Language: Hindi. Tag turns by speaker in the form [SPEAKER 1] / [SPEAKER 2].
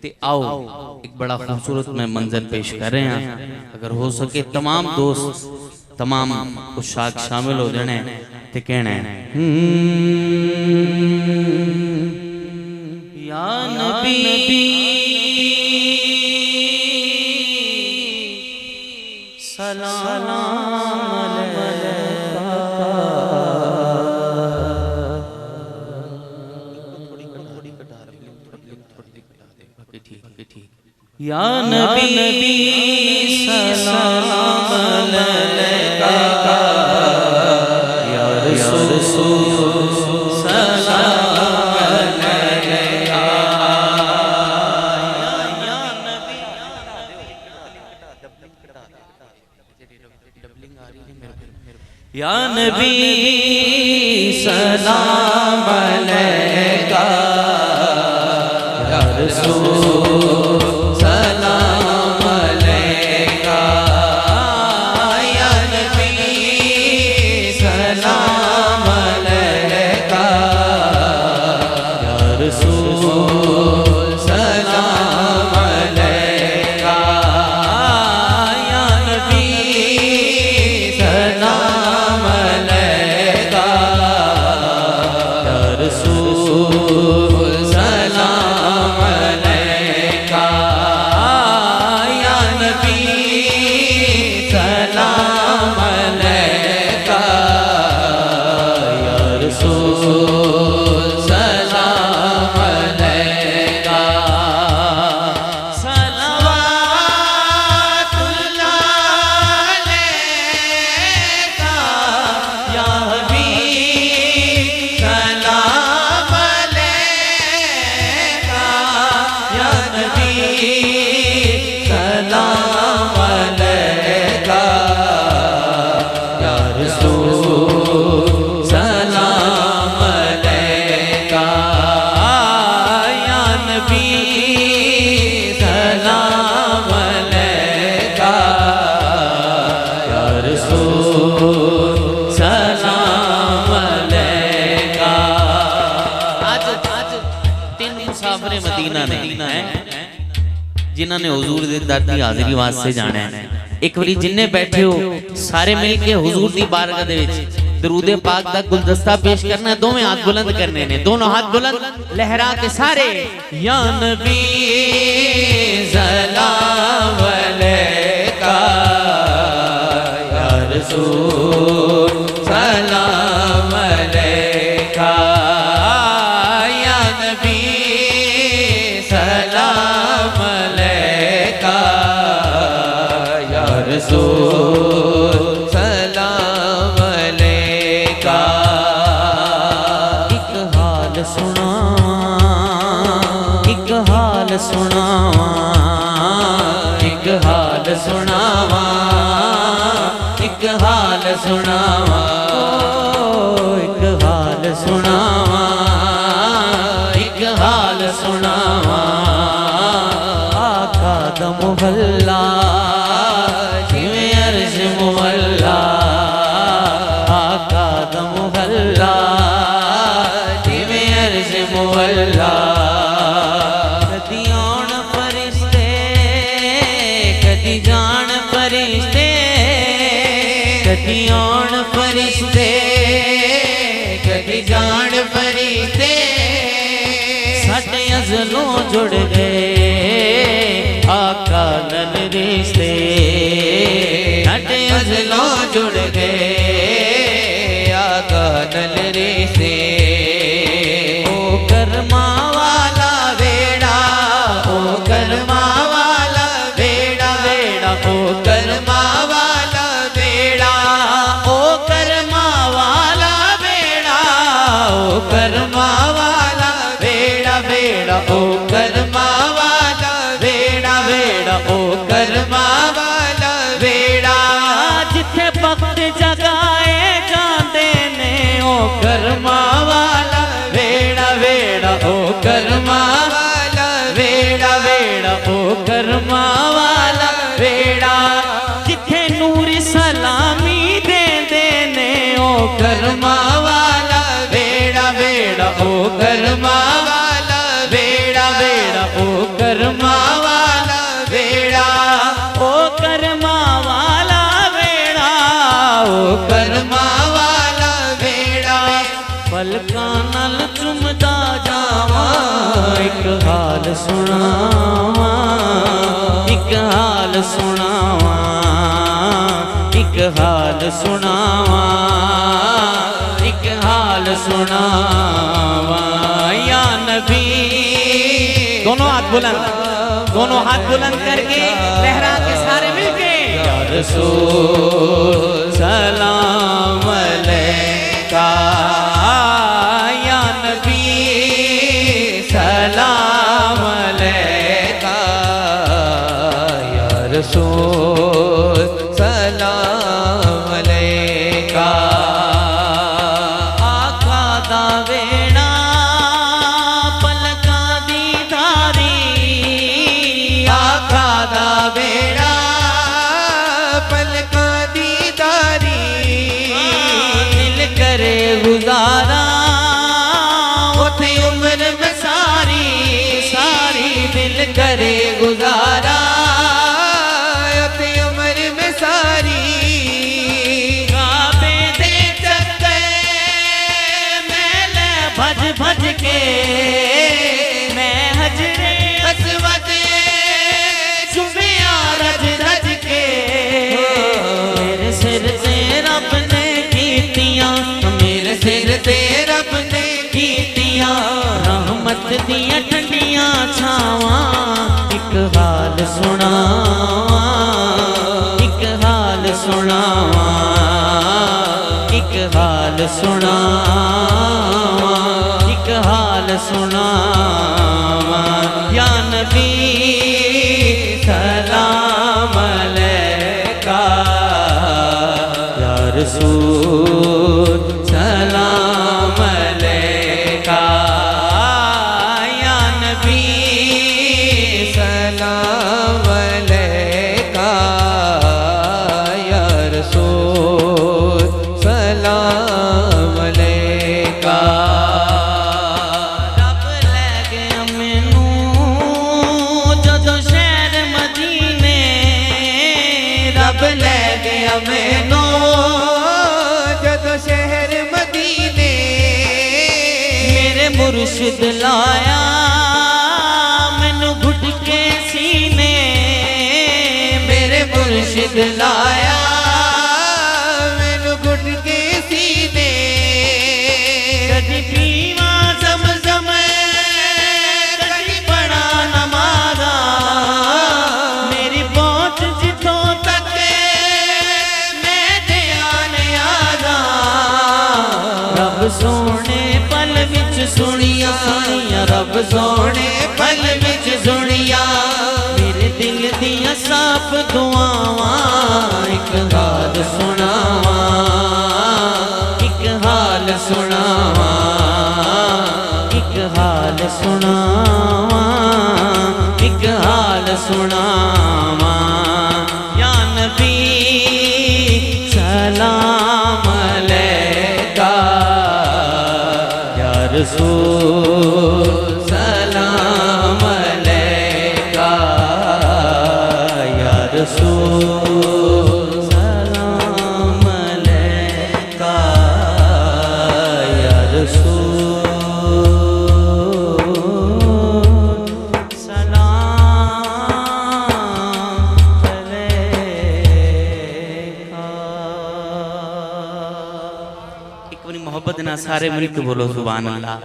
[SPEAKER 1] ते आओ एक बड़ा खूबसूरत में मंजर पेश कर रहे हैं। अगर हो सके तमाम दोस्त तमाम उशाक शामिल हो जाने ते कहना है या नबी सलाम या नबी सलाम अलैका या रसूल सलाम अलैका या नबी सलाम अलैका या रसूल जिन्होंने हुजूर दी दादी हाज़री वास्ते जाना है। एक बारी जिन्ने बैठे हो सारे मिलके हुजूर दी बारगाह दे विच दरूद पाक दा गुलदस्ता पेश करना है। दोवें हाथ बुलंद करने ने, दोनों हाथ बुलंद लहरा के सारे या नबी सलाम अलैका या रसूल सलाम अलैका या नबी सलाम अलैका या रसूल सलाम अलैका। एक हाल सुनावा, एक हाल सुनावा, एक हाल सुनावा, एक हाल सुनावा, एक हाल सुनावा, एक हाल सुनावा। आका दा मुहल्ला जिवें अर्श मुहल्ला, आका दा मुहल्ला जिवें अर्श मुहल्ला। कदी आउण फरिश्ते कदी जान फरिश्ते, कदी आउण फरिश्ते कदी जान फरिश्ते, साडे अज़लों जुड़ गए आका नाल रिश्ते, साडे अज़लों जुड़ गए आका नाल रिश्ते। ओ करमा वाला वेड़ा, ओ करमा वाला वेड़ा, वेड़ा ओ करमा वाला वेड़ा, ओ करमा वाला वेड़ा, ओ करमा वाला वेड़ा, वेड़ा ओ करमा वाला वेड़ा, वेड़ा ओ करमा वाला वेड़ा। जिथे वक्त जगाए जाते ने ओ करमा वाला वेड़ा, वेड़ा ओ करमा वाला वेड़ा, वेड़ा ओ करमा वाला वेड़ा। जिथे नूर सलामी दे देने ओ करमा वाला वेड़ा, वेड़ा ओ करमा वाला वेड़ा, वेड़ा ओ करम हाल सुनावा, एक हाल सुनावा, एक हाल सुनावा, एक हाल सुनावा या नबी। दोनों हाथ बुलंद, दोनों हाथ बुलंद करके लहरा के सारे मिलके या रसूल सलाम अलैका, या नबी सलाम अलैका, या रसूल सलाम अलैका। आका दा वेड़ा पलका दी धारी, आका दा वेड़ा
[SPEAKER 2] पलका दी दारी,
[SPEAKER 1] दिल करे गुजारा उथे उम्र में सारी, सारी दिल करे गुजारा
[SPEAKER 2] उते उम्र में सारी।
[SPEAKER 1] काबे दे चक्कर मैंने भज भज के, मैं हजरे
[SPEAKER 2] असवद
[SPEAKER 1] चुमिया रज रज के, मेरे सिर से रब ने कीतियां,
[SPEAKER 2] मेरे सिर ते रब ने
[SPEAKER 1] कीतियां रहमत दियां ठंडियां छावां। एक हाल सुनावा, एक हाल सुनावा, एक हाल सुनावा, एक हाल सुनावा या नबी सलाम अलैका, या रसूल सलाम अलैका, या नबी
[SPEAKER 2] सलाम अलैका, या रसूल सलाम अलैका।
[SPEAKER 1] रब लै गया मैनू जदों शहर मदीने, रब लै गया मैनू
[SPEAKER 2] जदों शहर मदीने,
[SPEAKER 1] मेरे मुर्शिद लाया मैनू घुट के सीने, मेरे मुर्शिद लाया
[SPEAKER 2] मैनू घुट के सीने।
[SPEAKER 1] कदी पीवा ज़म-ज़म, कदी पढ़ा नमाज़ा, मेरी पहुंच जिथों तक मैं ध्यान आजा। रब सोने पल विच सुनिया, रब सोने पल विच सुनिया मेरे दिल दियां साफ दुआवां। एक हाल सुनावा, एक हाल सुनावा, एक हाल सुनावा, एक हाल सुनावा या नबी सलाम अलैका, या रसूल सलाम अलैका, या रसूल सलाम अलैका, या रसूल सलाम अलैका। एक बारी मोहब्बत ना सारे मिलकर बोलो सुभान अल्लाह।